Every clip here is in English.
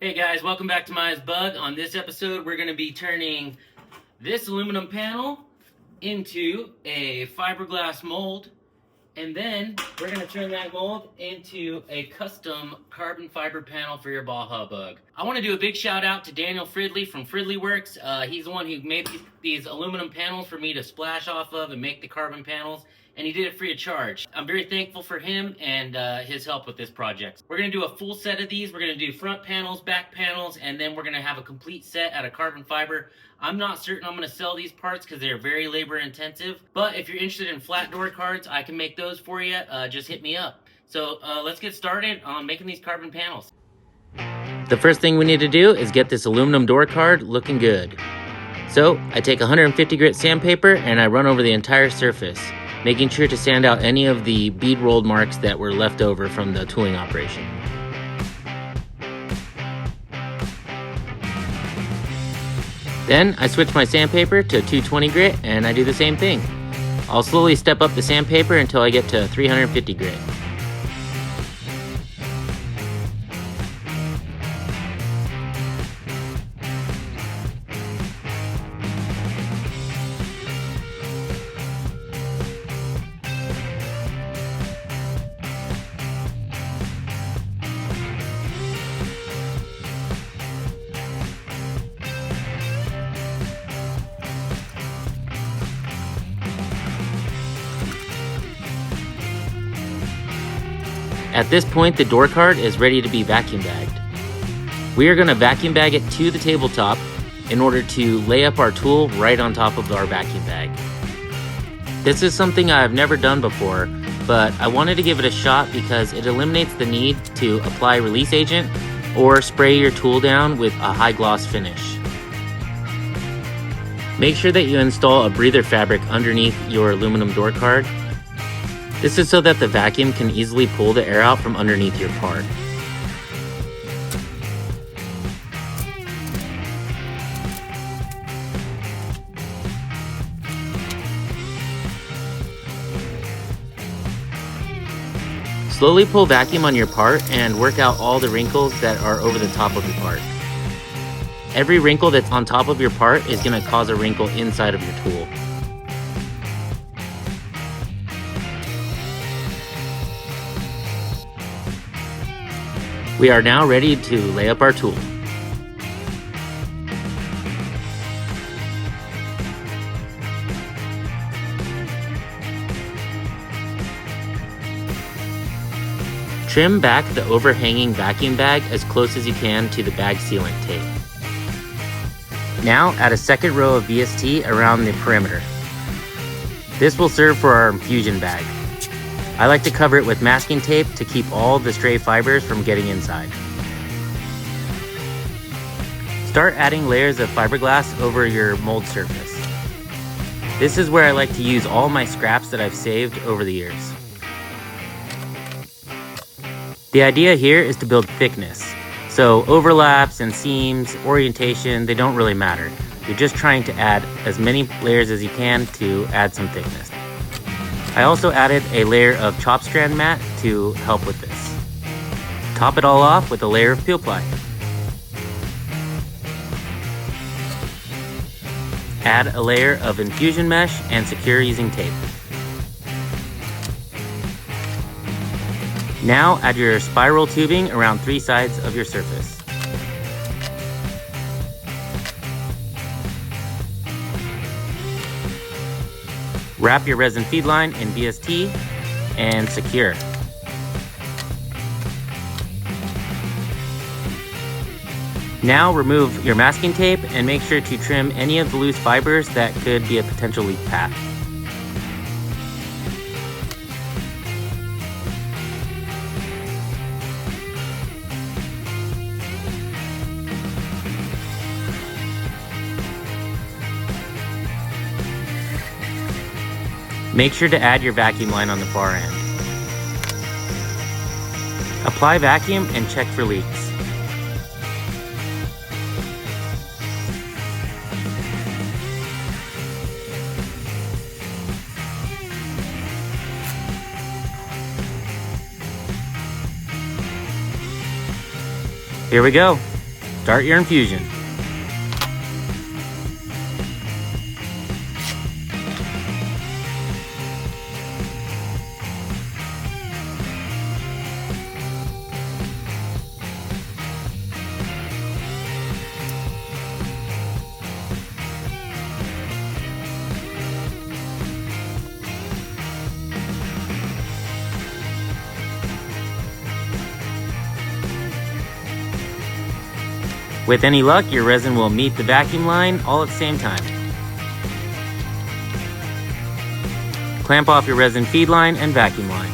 Hey guys, welcome back to Maya's Bug. On this episode, we're going to be turning this aluminum panel into a fiberglass mold, and then we're going to turn that mold into a custom carbon fiber panel for your Baja Bug. I want to do a big shout out to Daniel Fridley from Fridley Works. He's the one who made these aluminum panels for me to splash off of and make the carbon panels, and he did it free of charge. I'm very thankful for him and his help with this project. We're going to do a full set of these. We're going to do front panels, back panels, and then we're going to have a complete set out of carbon fiber. I'm not certain I'm going to sell these parts because they're very labor intensive, but if you're interested in flat door cards, I can make those for you. Just hit me up. So let's get started on making these carbon panels. The first thing we need to do is get this aluminum door card looking good. So I take 150 grit sandpaper and I run over the entire surface, making sure to sand out any of the bead rolled marks that were left over from the tooling operation. Then I switch my sandpaper to 220 grit and I do the same thing. I'll slowly step up the sandpaper until I get to 350 grit. At this point, the door card is ready to be vacuum bagged. We are going to vacuum bag it to the tabletop in order to lay up our tool right on top of our vacuum bag. This is something I've never done before, but I wanted to give it a shot because it eliminates the need to apply release agent or spray your tool down with a high gloss finish. Make sure that you install a breather fabric underneath your aluminum door card. This is so that the vacuum can easily pull the air out from underneath your part. Slowly pull vacuum on your part and work out all the wrinkles that are over the top of your part. Every wrinkle that's on top of your part is going to cause a wrinkle inside of your tool. We are now ready to lay up our tool. Trim back the overhanging vacuum bag as close as you can to the bag sealant tape. Now add a second row of VST around the perimeter. This will serve for our infusion bag. I like to cover it with masking tape to keep all the stray fibers from getting inside. Start adding layers of fiberglass over your mold surface. This is where I like to use all my scraps that I've saved over the years. The idea here is to build thickness, so overlaps and seams, orientation, they don't really matter. You're just trying to add as many layers as you can to add some thickness. I also added a layer of chop strand mat to help with this. Top it all off with a layer of peel ply. Add a layer of infusion mesh and secure using tape. Now add your spiral tubing around 3 sides of your surface. Wrap your resin feed line in VST and secure. Now remove your masking tape and make sure to trim any of the loose fibers that could be a potential leak path. Make sure to add your vacuum line on the far end. Apply vacuum and check for leaks. Here we go. Start your infusion. With any luck, your resin will meet the vacuum line all at the same time. Clamp off your resin feed line and vacuum line.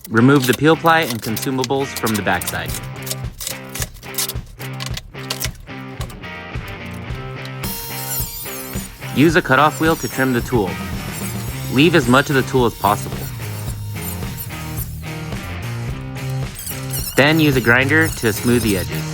Remove the peel ply and consumables from the backside. Use a cutoff wheel to trim the tool. Leave as much of the tool as possible. Then use a grinder to smooth the edges.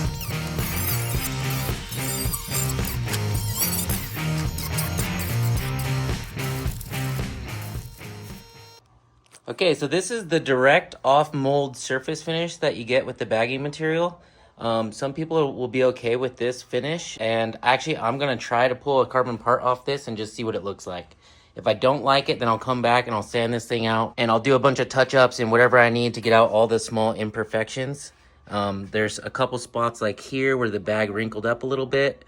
Okay, so this is the direct off mold surface finish that you get with the bagging material. Some people will be okay with this finish, and actually I'm gonna try to pull a carbon part off this and just see what it looks like. If I don't like it, then I'll come back and I'll sand this thing out and I'll do a bunch of touch-ups and whatever I need to get out all the small imperfections. There's a couple spots like here where the bag wrinkled up a little bit.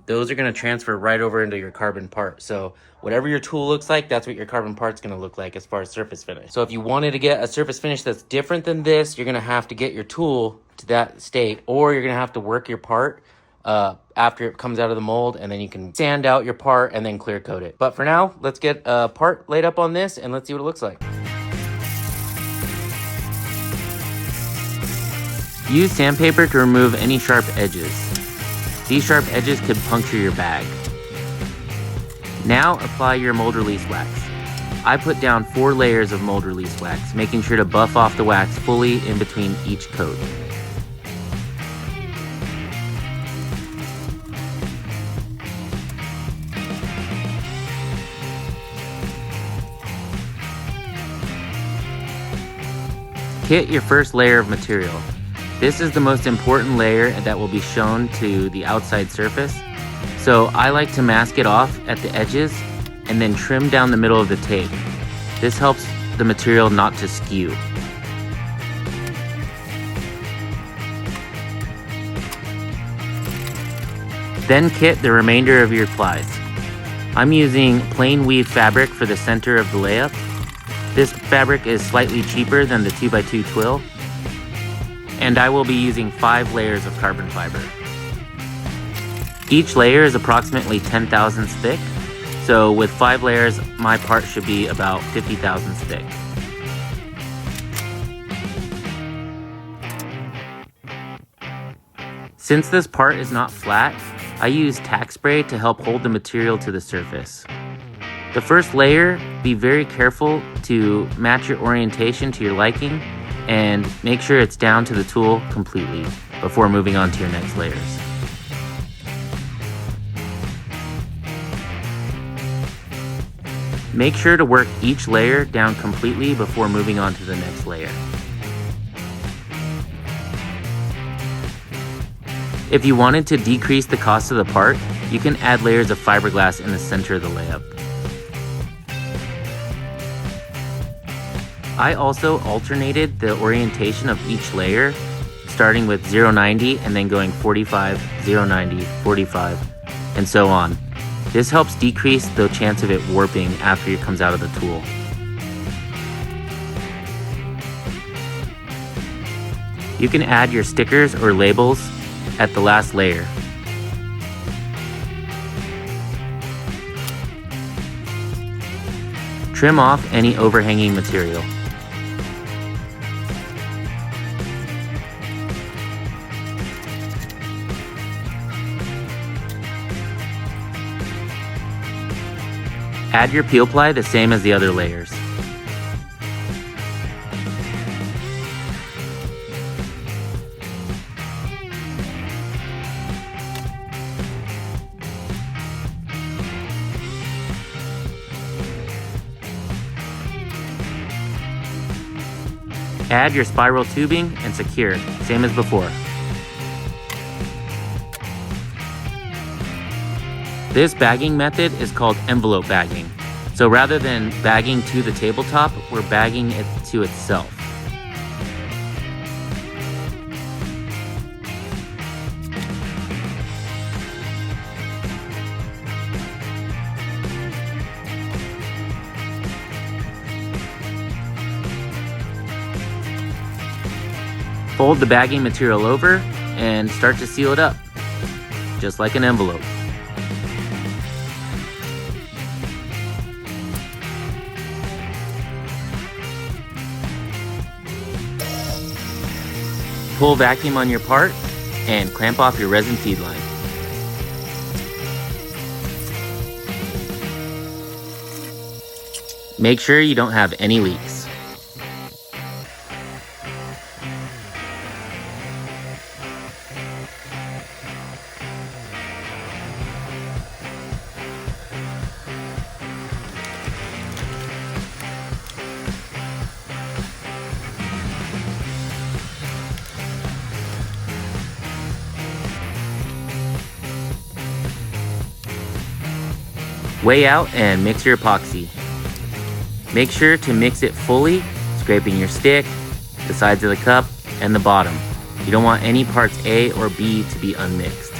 Those are going to transfer right over into your carbon part. So whatever your tool looks like, that's what your carbon part's going to look like as far as surface finish. So if you wanted to get a surface finish that's different than this, you're going to have to get your tool to that state, or you're going to have to work your part after it comes out of the mold, and then you can sand out your part and then clear coat it. But for now, let's get a part laid up on this and let's see what it looks like. Use sandpaper to remove any sharp edges. These sharp edges could puncture your bag. Now apply your mold release wax. I put down 4 layers of mold release wax, making sure to buff off the wax fully in between each coat. Kit your first layer of material. This is the most important layer that will be shown to the outside surface. So I like to mask it off at the edges and then trim down the middle of the tape. This helps the material not to skew. Then kit the remainder of your plies. I'm using plain weave fabric for the center of the layup. This fabric is slightly cheaper than the 2x2 twill, and I will be using 5 layers of carbon fiber. Each layer is approximately 10 thousandths thick, so with 5 layers, my part should be about 50 thousandths thick. Since this part is not flat, I use tack spray to help hold the material to the surface. The first layer, be very careful to match your orientation to your liking and make sure it's down to the tool completely before moving on to your next layers. Make sure to work each layer down completely before moving on to the next layer. If you wanted to decrease the cost of the part, you can add layers of fiberglass in the center of the layup. I also alternated the orientation of each layer, starting with 090 and then going 45, 090, 45, and so on. This helps decrease the chance of it warping after it comes out of the tool. You can add your stickers or labels at the last layer. Trim off any overhanging material. Add your peel ply the same as the other layers. Add your spiral tubing and secure, same as before. This bagging method is called envelope bagging. So rather than bagging to the tabletop, we're bagging it to itself. Fold the bagging material over and start to seal it up, just like an envelope. Pull vacuum on your part and clamp off your resin feed line. Make sure you don't have any leaks. Weigh out and mix your epoxy. Make sure to mix it fully, scraping your stick, the sides of the cup, and the bottom. You don't want any parts A or B to be unmixed.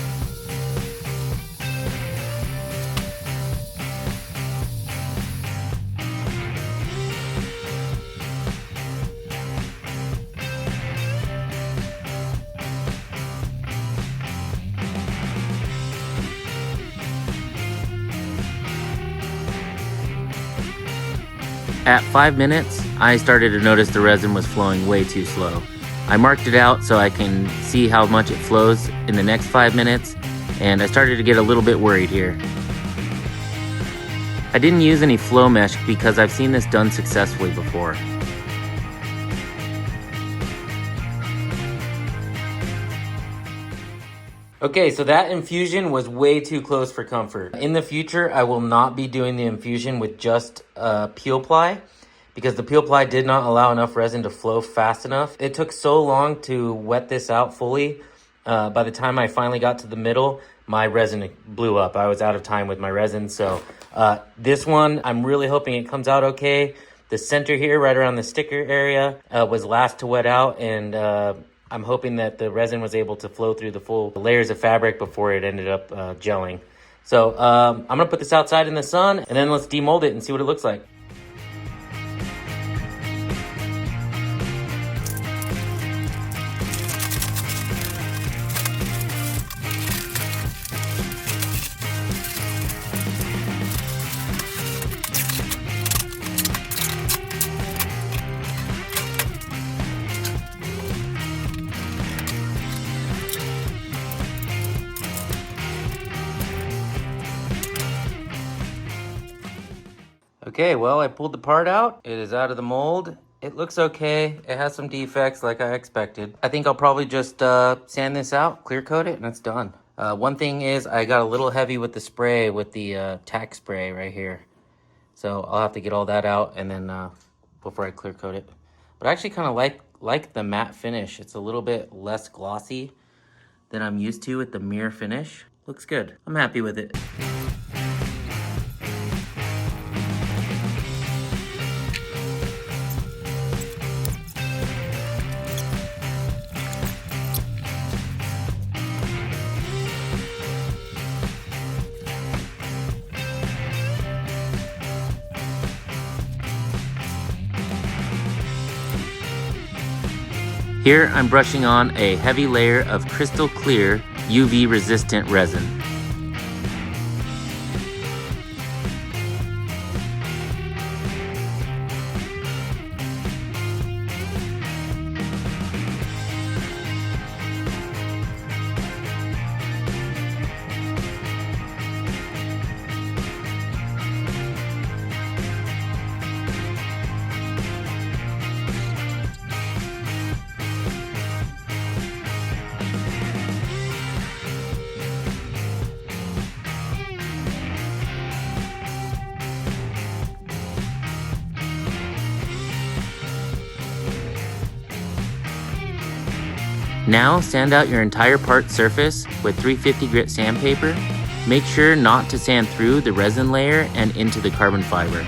At 5 minutes, I started to notice the resin was flowing way too slow. I marked it out so I can see how much it flows in the next 5 minutes, and I started to get a little bit worried here. I didn't use any flow mesh because I've seen this done successfully before. Okay, so that infusion was way too close for comfort. In the future, I will not be doing the infusion with just peel ply because the peel ply did not allow enough resin to flow fast enough. It took so long to wet this out fully. By the time I finally got to the middle, my resin blew up. I was out of time with my resin. So this one, I'm really hoping it comes out okay. The center here, right around the sticker area, was last to wet out, and I'm hoping that the resin was able to flow through the full layers of fabric before it ended up gelling. So I'm gonna put this outside in the sun, and then let's demold it and see what it looks like. Okay, well, I pulled the part out. It is out of the mold. It looks okay. It has some defects like I expected. I think I'll probably just sand this out, clear coat it, and it's done. One thing is I got a little heavy with the spray, with the tack spray right here. So I'll have to get all that out and then before I clear coat it. But I actually kind of like the matte finish. It's a little bit less glossy than I'm used to with the mirror finish. Looks good. I'm happy with it. Here I'm brushing on a heavy layer of crystal clear UV resistant resin. Now sand out your entire part surface with 350 grit sandpaper. Make sure not to sand through the resin layer and into the carbon fiber.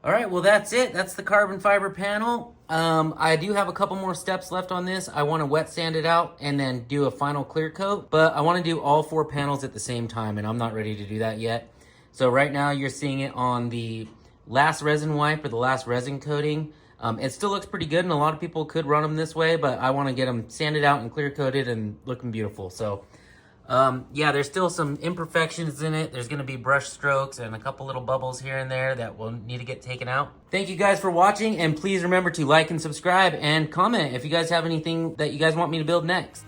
All right, well, that's it. That's the carbon fiber panel. I do have a couple more steps left on this. I want to wet sand it out and then do a final clear coat, but I want to do all 4 panels at the same time, and I'm not ready to do that yet. So right now you're seeing it on the last resin wipe or the last resin coating. It still looks pretty good, and a lot of people could run them this way, but I want to get them sanded out and clear coated and looking beautiful. So yeah, there's still some imperfections in it. There's going to be brush strokes and a couple little bubbles here and there that will need to get taken out. Thank you guys for watching, and please remember to like and subscribe and comment if you guys have anything that you guys want me to build next.